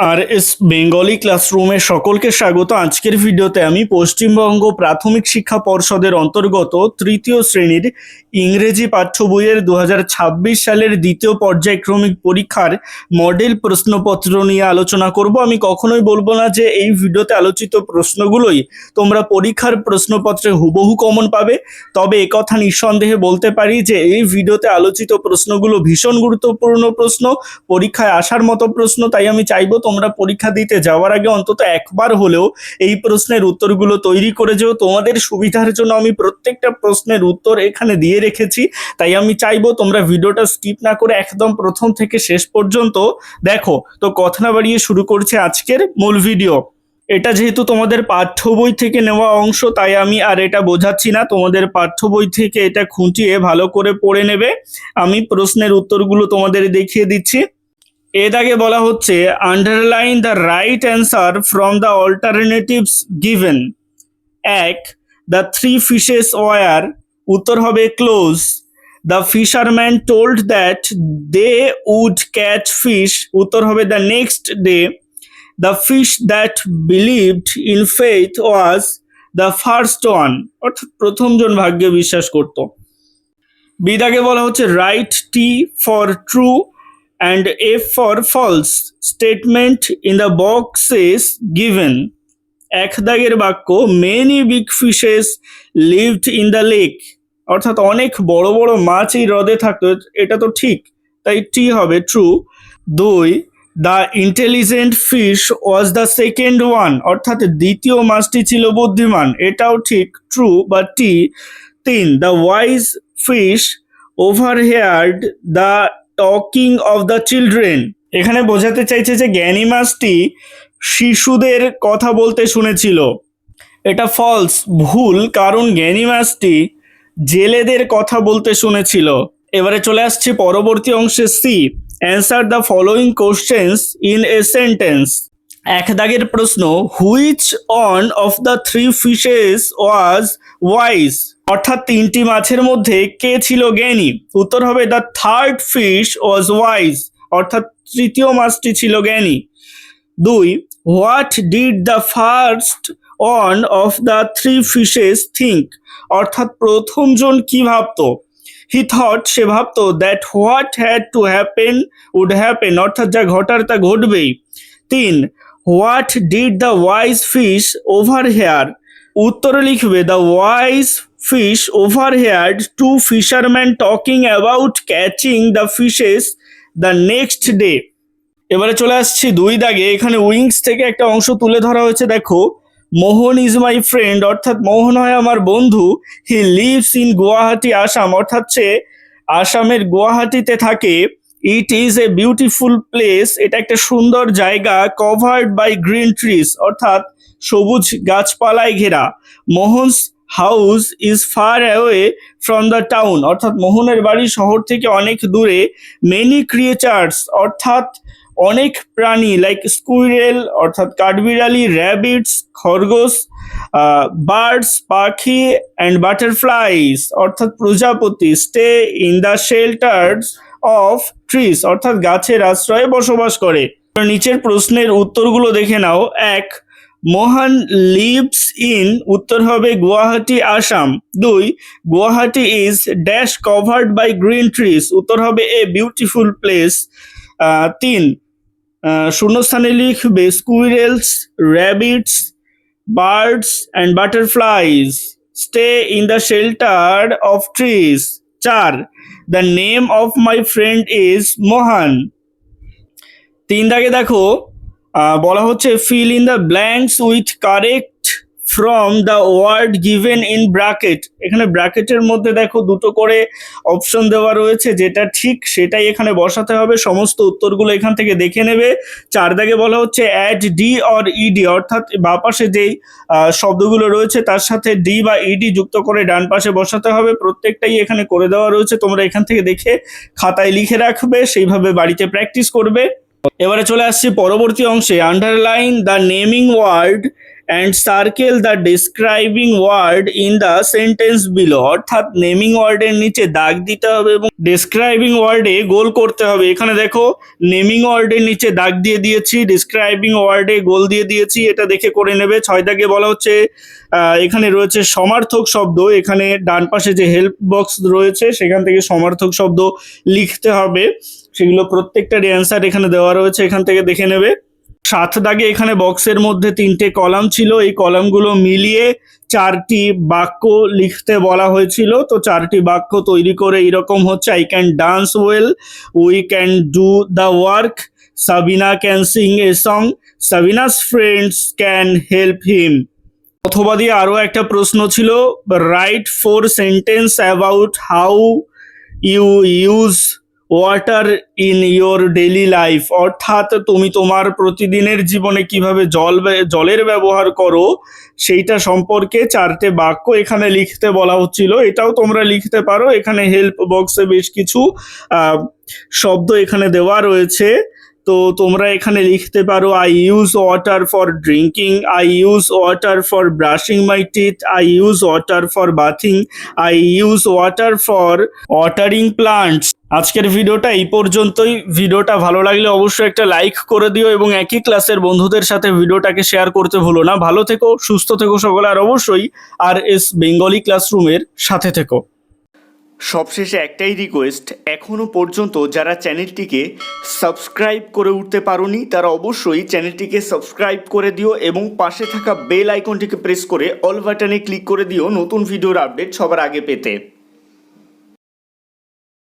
আর S Bengali ক্লাসরুমে সকলকে স্বাগত। আজকের ভিডিওতে আমি পশ্চিমবঙ্গ প্রাথমিক শিক্ষা পর্ষদের অন্তর্গত তৃতীয় শ্রেণীর ইংরেজি পাঠ্য বইয়ের 2026 সালের দ্বিতীয় পর্যায়ক্রমিক পরীক্ষার মডেল প্রশ্নপত্র নিয়ে আলোচনা করব। আমি কখনোই বলবো না যে এই ভিডিওতে আলোচিত প্রশ্নগুলোই তোমরা পরীক্ষার প্রশ্নপত্রে হুবহু কমন পাবে, তবে একথা নিঃসন্দেহে বলতে পারি যে এই ভিডিওতে আলোচিত প্রশ্নগুলো ভীষণ গুরুত্বপূর্ণ প্রশ্ন, পরীক্ষায় আসার মতো প্রশ্ন। তাই আমি চাইবো তোমরা পরীক্ষা দিতে যাওয়ার আগে অন্তত একবার হলেও এই প্রশ্নের উত্তরগুলো তৈরি করে যেও। তোমাদের সুবিধার জন্য আমি প্রত্যেকটা প্রশ্নের উত্তর এখানে দিয়ে রেখেছি, তাই আমি চাইবো তোমরা ভিডিওটা স্কিপ না করে একদম প্রথম থেকে শেষ পর্যন্ত দেখো। তো কথা না বাড়িয়ে শুরু করছি আজকের মূল ভিডিও। এটা যেহেতু তোমাদের পাঠ্য বই থেকে নেওয়া অংশ, তাই আমি আর এটা বোঝাচ্ছি না, তোমাদের পাঠ্য বই থেকে এটা খুঁটিয়ে ভালো করে পড়ে নেবে। আমি প্রশ্নের উত্তরগুলো তোমাদের দেখিয়ে দিচ্ছি। এর আগে বলা হচ্ছে underline the right answer from the alternatives given. এক, দ্য থ্রি ফিশেস ওয়ার, উত্তর হবে close. The fisherman told that they would catch fish, উত্তর হবে the next day. The fish that believed in faith was the first one, অর্থাৎ প্রথমজন ভাগ্যে বিশ্বাস করত। বিদাকে বলা হচ্ছে right T for true and F for false statement in the boxes given. এক দাগের বাক্য many big fishes lived in the lake, অর্থাৎ অনেক বড় বড় মাছ এই হ্রদে থাকতো, এটা তো ঠিক, তাই টি হবে ট্রু। দুই, the intelligent fish was the second one, অর্থাৎ দ্বিতীয় মাছটি ছিল বুদ্ধিমান, এটাও ঠিক, ট্রু বা টি। তিন, the wise fish overheard the talking of the children, এখানে বোঝাতে চাইছে যে জ্ঞানী মাছটি শিশুদের কথা বলতে শুনেছিল, এটা ফলস, ভুল, কারণ জ্ঞানী মাছটি জেলেদের কথা বলতে শুনেছিল। এবারে চলে আসছি পরবর্তী অংশে। C, answer the following questions in a sentence. এক দাগের প্রশ্ন which one of the three fishes was wise, অর্থাৎ তিনটি মাছের মধ্যে কে ছিল জ্ঞানী, উত্তর হবে the third fish was wise, অর্থাৎ তৃতীয় মাছটি ছিল জ্ঞানী। দুই, what did the first one of the three fishes think, অর্থাৎ প্রথমজন কি ভাবতো, হি থট, সে ভাবতো, that what had to happen would happen, অর্থাৎ যা ঘটার তা ঘটবেই। তিন, what did the wise fish overhear, উত্তরে লিখবে the wise fish overheard two fisherman talking about catching the fishes the next day. এবারে চলে আসছি দুই দাগে, এখানে উইংস থেকে একটা অংশ তুলে ধরা হয়েছে। দেখো, মোহন ইজ মাই ফ্রেন্ড, অর্থাৎ মোহন হয় আমার বন্ধু। He lives in Guwahati Assam, অর্থাৎ সে আসামের গুয়াহাটিতে থাকে। It is a beautiful place, এটা একটা সুন্দর জায়গা। কভার্ড বাই গ্রিন ট্রিজ, অর্থাৎ সবুজ গাছপালায় ঘেরা। Mohan's house is far away from the town, অর্থাৎ মোহনের বাড়ি শহর থেকে অনেক দূরে। মেনি ক্রিয়েচার্স, অর্থাৎ অনেক প্রাণী, লাইক স্কুইরেল, অর্থাৎ কাঠবিড়ালি, র্যাবিটস, খরগোশ, বার্ডস, পাখি, অ্যান্ড বাটারফ্লাইজ, অর্থাৎ প্রজাপতি। Stay in the shelters of trees, অর্থাৎ গাছের আশ্রয়ে বসবাস করে। নিচের প্রশ্নের উত্তরগুলো দেখে নাও। এক, মোহন লিভস ইন, উত্তর হবে গুয়াহাটি আসাম। দুই, Guwahati is dash covered by green trees, উত্তর হবে এ বিউটিফুল প্লেস। তিন, শূন্যস্থানে লিখবে squirrels, rabbits, birds and butterflies stay in the shelter of trees. চার, the name of my friend is Mohan. তিন দাগে দেখো বলা হচ্ছে fill in the blanks with correct from the word given in bracket, এখানে ব্র্যাকেটের মধ্যে দেখো দুটো করে অপশন দেওয়া রয়েছে, যেটা ঠিক সেটাই এখানে বসাতে হবে। সমস্ত উত্তরগুলো এখান থেকে দেখে নেবে। চার দাগে বলা হচ্ছে অ্যাড ডি অর ইডি, অর্থাৎ বাঁ পাশে যেই শব্দগুলো রয়েছে তার সাথে ডি বা ইডি যুক্ত করে ডান পাশে বসাতে হবে। প্রত্যেকটাই এখানে করে দেওয়া রয়েছে, তোমরা এখান থেকে দেখে খাতায় লিখে রাখবে, সেইভাবে বাড়িতে প্র্যাকটিস করবে। এবারে চলে আসছি পরবর্তী অংশে। Underline the naming word and circle the describing word in the sentence below, অর্থাৎ নেমিং ওয়ার্ডের নিচে দাগ দিতে হবে এবং ডিসক্রাইবিং ওয়ার্ডে গোল করতে হবে। এখানে দেখো নেমিং ওয়ার্ডের নিচে দাগ দিয়ে দিয়েছি, ডিসক্রাইবিং ওয়ার্ডে গোল দিয়ে দিয়েছি, এটা দেখে করে নেবে। 6 দাগে বলা হচ্ছে এখানে রয়েছে সমার্থক শব্দ, এখানে ডান পাশে যে হেল্প বক্স রয়েছে সেখান থেকে সমার্থক শব্দ লিখতে হবে, সেগুলো প্রত্যেকটার অ্যান্সার এখানে দেওয়া রয়েছে, এখান থেকে দেখে নেবে। 7 দাগে এখানে বক্সের মধ্যে 3টে কলাম ছিল, এই কলামগুলো মিলিয়ে 4টি বাক্য লিখতে বলা হয়েছিল। তো 4টি বাক্য তৈরি করে এরকম হচ্ছে: I can dance well, we can do the work, Sabina can sing a song, Sabina's friends can help him. অথবা দিয়ে আরও একটা প্রশ্ন ছিল, write 4 sentence about how you use water in your daily life, অর্থাৎ তুমি তোমার প্রতিদিনের জীবনে কিভাবে জলের ব্যবহার করো সেইটা সম্পর্কে 4টে বাক্য এখানে লিখতে বলা হচ্ছিল। এটাও তোমরা লিখতে পারো, এখানে হেল্প বক্সে বেশ কিছু শব্দ এখানে দেওয়া রয়েছে। তো তোমরা এখানে লিখতে পারো, I use water for drinking, I use water for brushing my teeth, I use water for bathing, I use water for watering plants. আজকের ভিডিওটা এই পর্যন্তই। ভিডিওটা ভালো লাগলে অবশ্যই একটা লাইক করে দিও এবং একই ক্লাসের বন্ধুদের সাথে ভিডিওটাকে শেয়ার করতে ভুলো না। ভালো থেকো, সুস্থ থেকো সকলে, আর অবশ্যই RS বেঙ্গলি ক্লাসরুমের সাথে থেকো। সবশেষে একটাই রিকোয়েস্ট, এখনও পর্যন্ত যারা চ্যানেলটিকে সাবস্ক্রাইব করে উঠতে পারোনি তারা অবশ্যই চ্যানেলটিকে সাবস্ক্রাইব করে দিও এবং পাশে থাকা বেল আইকনটিকে প্রেস করে অল বাটনে ক্লিক করে দিও নতুন ভিডিওর আপডেট সবার আগে পেতে।